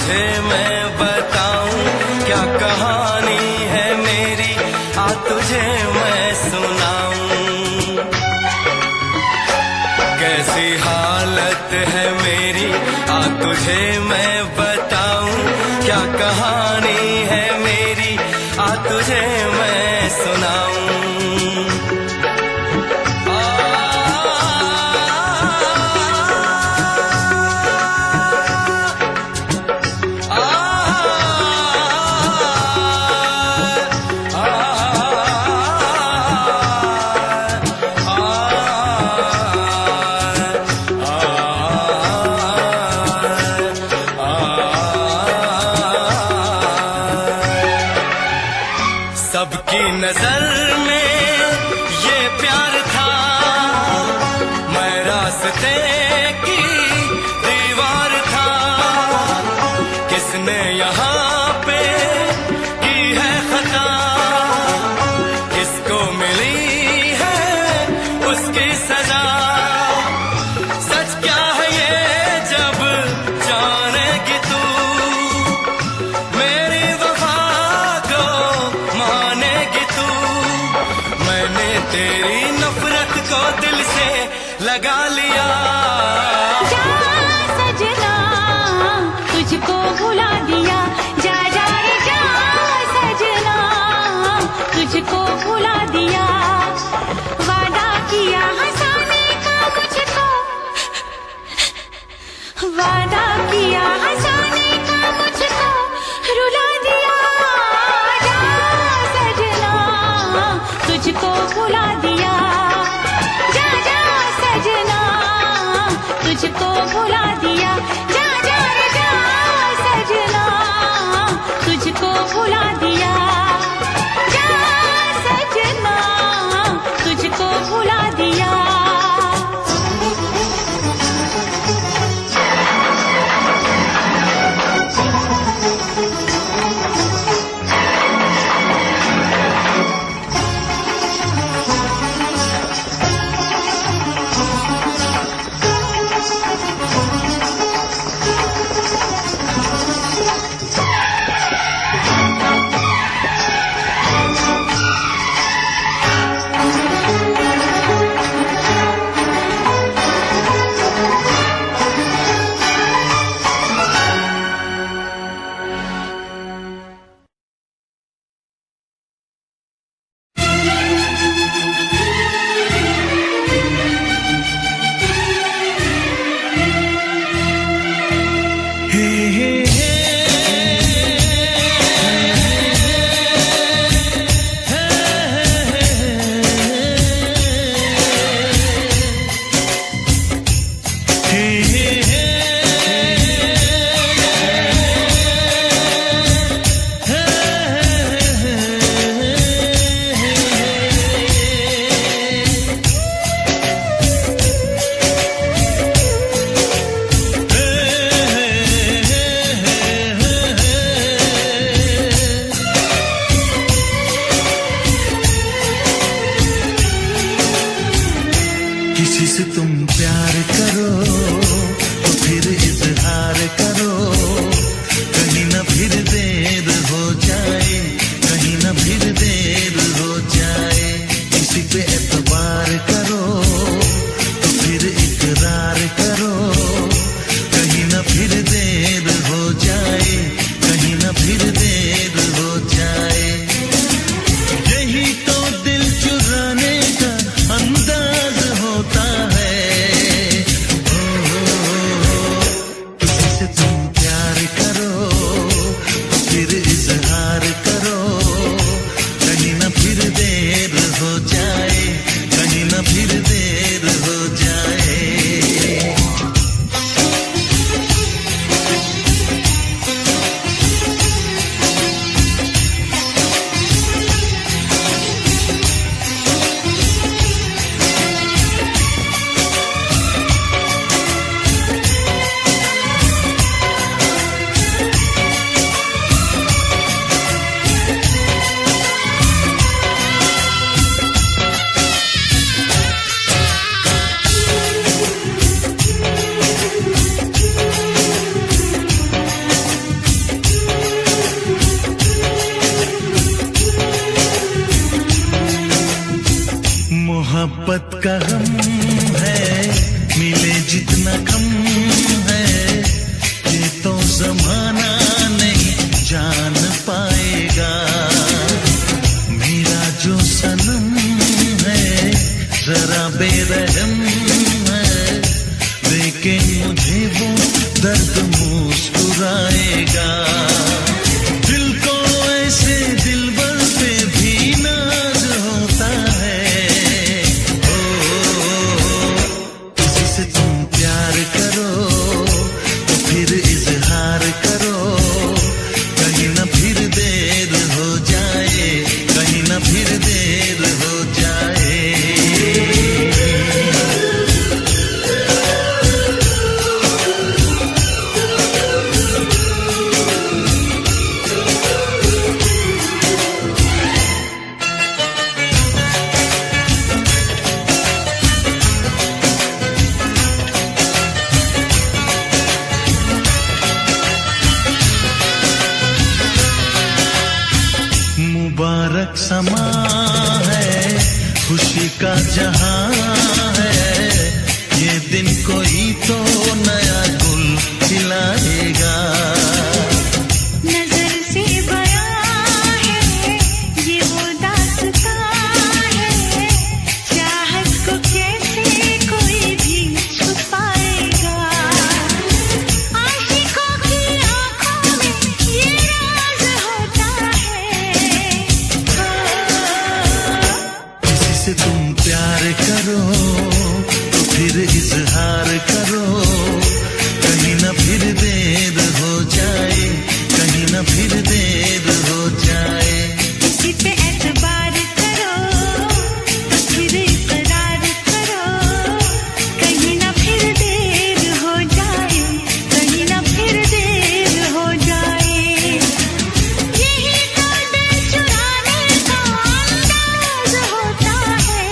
तुझे मैं बताऊं क्या कहानी है मेरी, आ तुझे मैं सुनाऊं कैसी हालत है मेरी, आ तुझे मैं बताऊं क्या कहानी है मेरी, आ तुझे मैं सुनाऊं। सबकी नजर में ये प्यार था, मैं रास्ते की दीवार था, किसने यहाँ पे की है खता, किसको मिली है उसकी सजा, सच क्या है ये जब जानेगी तू, मेरी वफा को मानेगी तू, मैंने तेरी नफरत को दिल से लगा लिया। जा सजना तुझको भुला दिया, जा जा रे जा सजना तुझको भुला दिया, वादा किया हंसाने का मुझको, वादा किया हंसाने का मुझको रुला दिया, जा सजना तुझको भुला दिया, जा जा सजना तुझको भुला दिया, जा जा रे जा सजना तुझको भुला दिया, जा सजना तुझको भुला दिया। किसी से तुम प्यार करो तो फिर इजहार करो, कहीं ना फिर देर हो जाए, कहीं ना फिर देर हो जाए, किसी पे एतबार करो तो फिर इकरार करो, कहीं ना फिर देर हो जाए, कहीं ना फिर देर हो जाए, यही तो दिल चुराने का अंदाज होता है, का गम है, मिले जितना कम है, ये तो जमाना नहीं जान पाएगा। मेरा जो सनम है जरा बेरहम है, देखे मुझे वो दर्द मुस्कुराएगा। दिल को ऐसे दिलबर पे भी नाज होता है। ओ, किसी से तुम प्यार करो तो फिर इजहार करो, कहीं ना फिर देर हो जाए, कहीं ना फिर देर हो जाए। मुबारक समा है, खुशी का जहां है, ये दिन कोई तो नया गुल खिलाएगा। नजर से बयां है ये वो दास्तां है, चाहत को कैसे कोई भी छुपाएगा। आशिकों की आंखों में ये राज होता है। किसी से तुम प्यार करो तो फिर इजहार करो, कहीं ना फिर देर हो जाए, कहीं ना फिर देर हो जाए। किसी पे एतबार करो तो फिर इकरार करो, कहीं ना फिर देर हो जाए, कहीं ना फिर देर हो जाए। यही तो दिल चुराने का अंदाज होता है।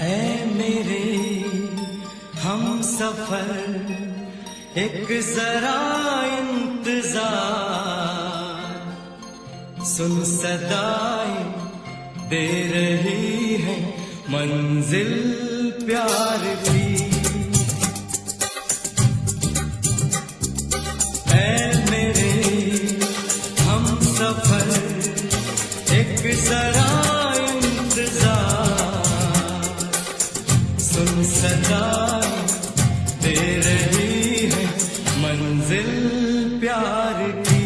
ऐ मेरे हम सफर एक जरा इंतजार, सुन सदाएं दे रही है मंजिल प्यार की। ऐ मेरे हम सफर एक जरा इंतजार, सुन सदाएं दे रही है मंजिल प्यार की।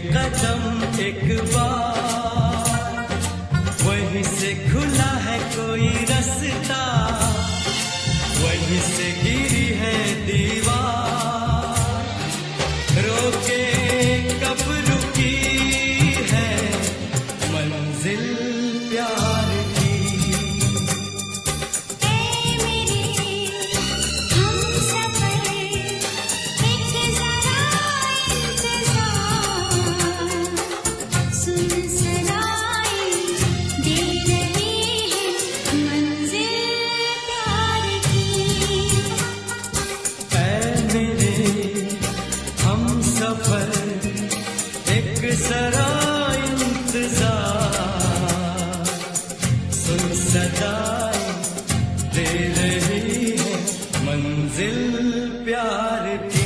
कदम एक बार, वहीं से खुला है कोई रास्ता, वहीं से गिरी है दीवार, रोके कब रुकी है मंजिल प्यार की। ऐ मेरे हमसफर, एक जरा इंतजार, सुन सराय दे रही है मंजिल प्यार की। ऐ मेरे हमसफर, एक जरा इंतजार, सुन सदाएं दे रही है मंजिल प्यार की।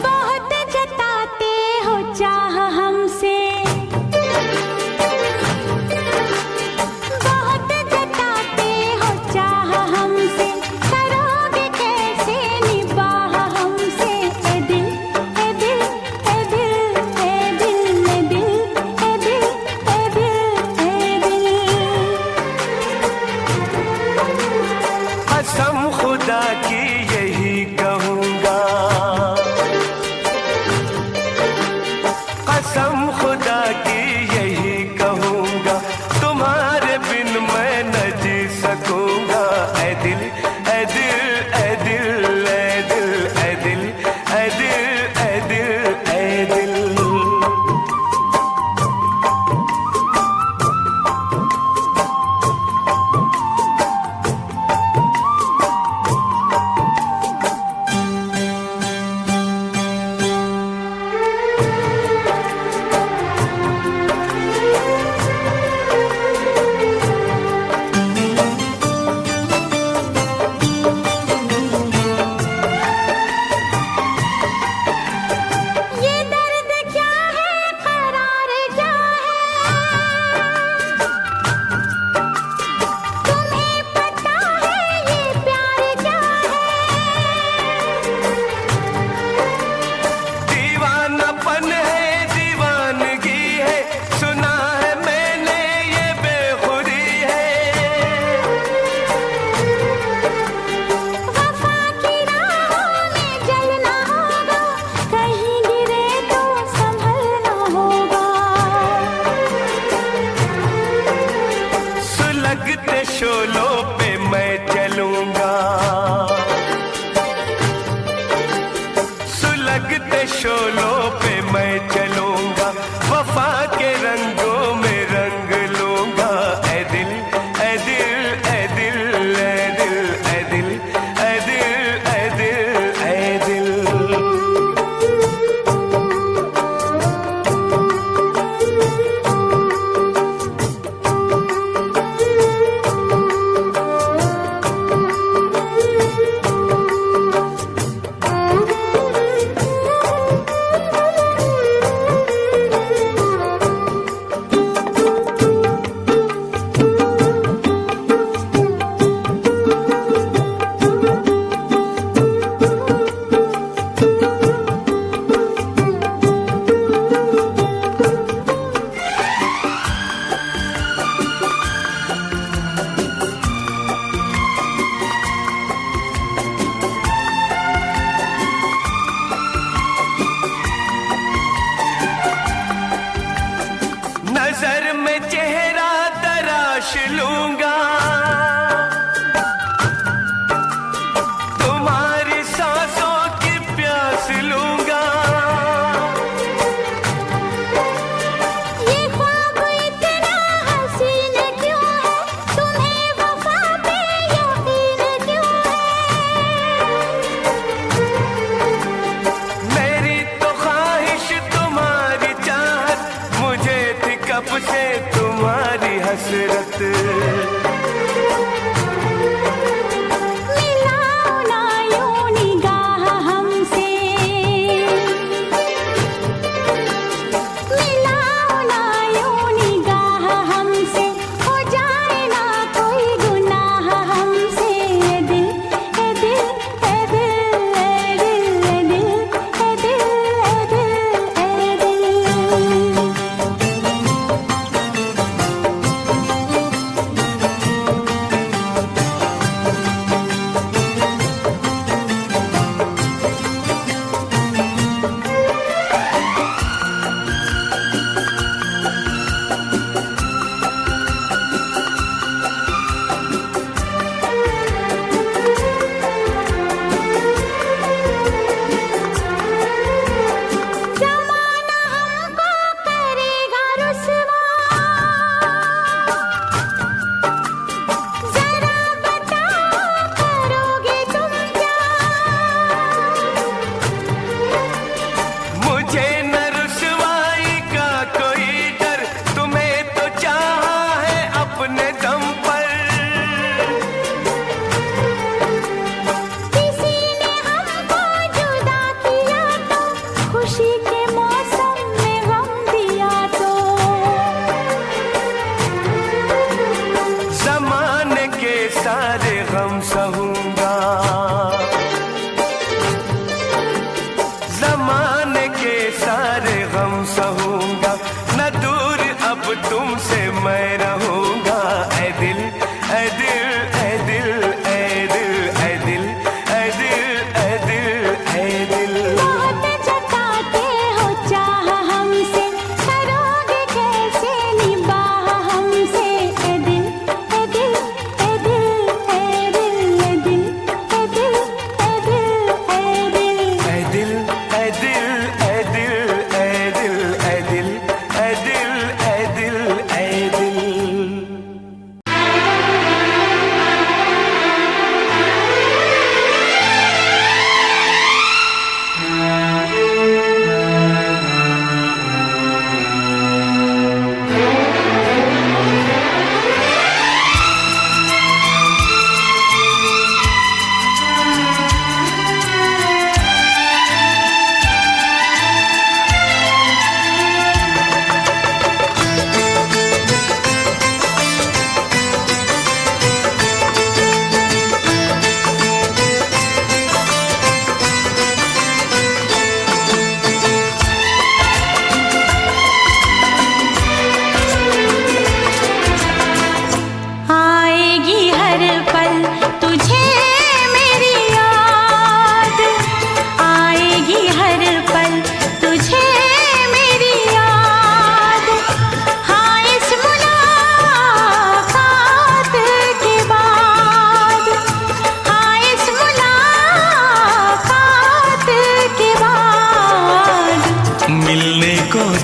बहुत जताते हो चाह हमसे, बहुत जताते हो चाह हमसे, करोगे कैसे निबाह हमसे। ए दिल ए दिल ए दिल ए दिल ए दिल ए दिल ए दिल ए दिल। कसम खुदा की यही कहूँगा, कसम खुदा की यही कहूँगा, तुम्हारे बिन मैं न जी सकूँगा। ऐ दिल ऐ दिल ऐ दिल ऐ दिल ऐ दिल ऐ दिल ऐ दिल ऐ दिल।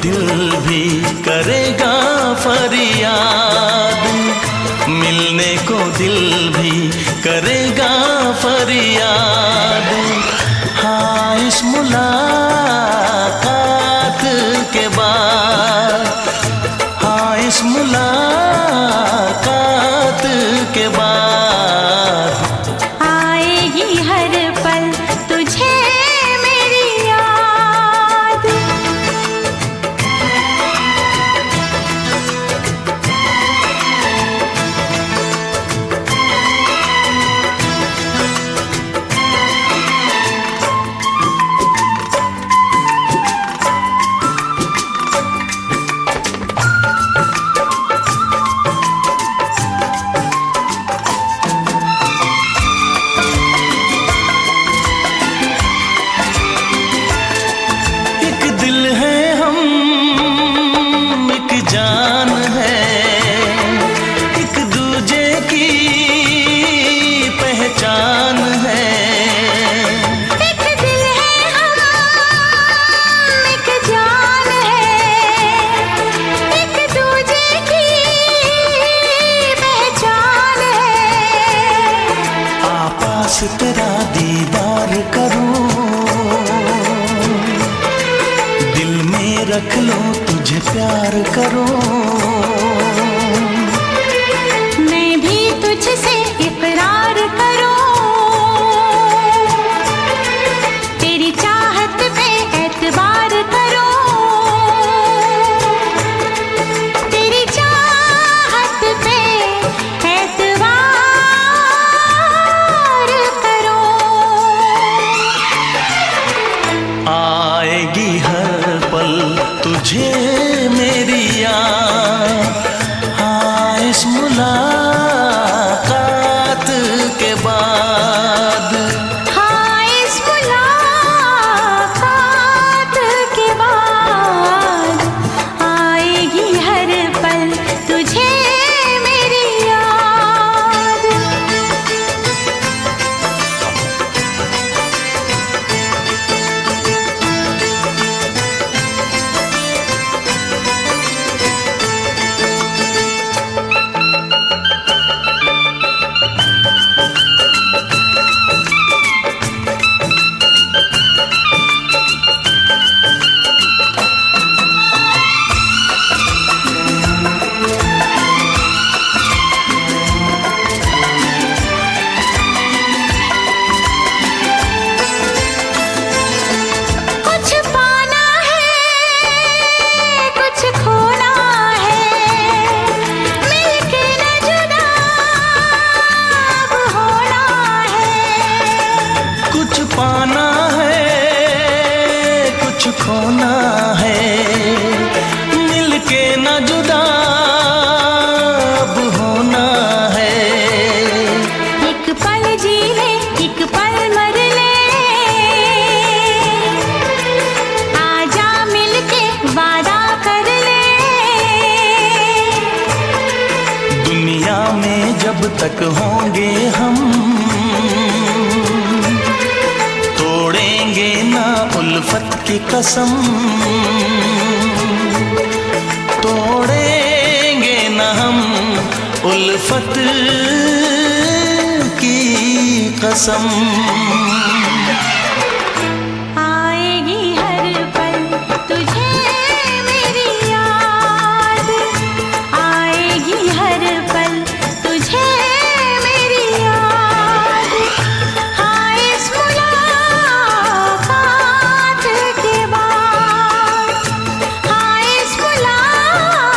दिल भी करेगा फरियाद, मिलने को दिल भी करेगा फरियाद। हाँ, इस मुलाकात के बाद, हाँ इस मुलाकात के बाद आएगी हर पल तुझे मेरी याद। एक दिल है हम, एक जान है, एक दूजे की पहचान है। एक दिल है हम, एक जान है, एक दूजे की पहचान है। आपास तेरा दीदार करूं, दिल में रख लो तुझे प्यार करूं। मैं भी तुझसे इकरार करूं, तेरी चाहत पे एतबार करूं, तेरी चाहत पे एतबार करूं। आएगी हर पल तुझे मेरी याद, हाँ इस मुलाकात के बाद। हाँ, इस मुलाकात के बाद आएगी हर पल तुझे मेरी याद। कुछ पाना है, कुछ खोना है, मिलके न जुदा अब होना है। कुछ पाना है, कुछ खोना है, मिलके न जुदा अब होना है। एक पल जी ले, एक पल मर ले, आजा मिलके वादा कर ले। दुनिया में जब तक होंगे हम, तोड़ेंगे ना उल्फत की कसम, तोड़ेंगे ना हम उल्फत की कसम। आएगी हर पल तुझे मेरी याद, आएगी हर पल तुझे मेरी याद। हाँ, इस मुलाकात के बाद, हाँ इस मुलाकात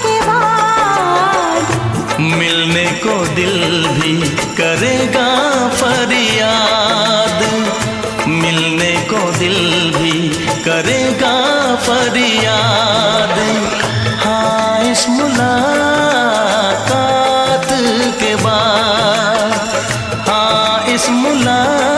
के बाद मिलने को दिल भी करेगा फरियाद, मिलने को दिल भी करेगा फरियाद। हाँ इस मुलाकात के बाद, हाँ इस मुलाकात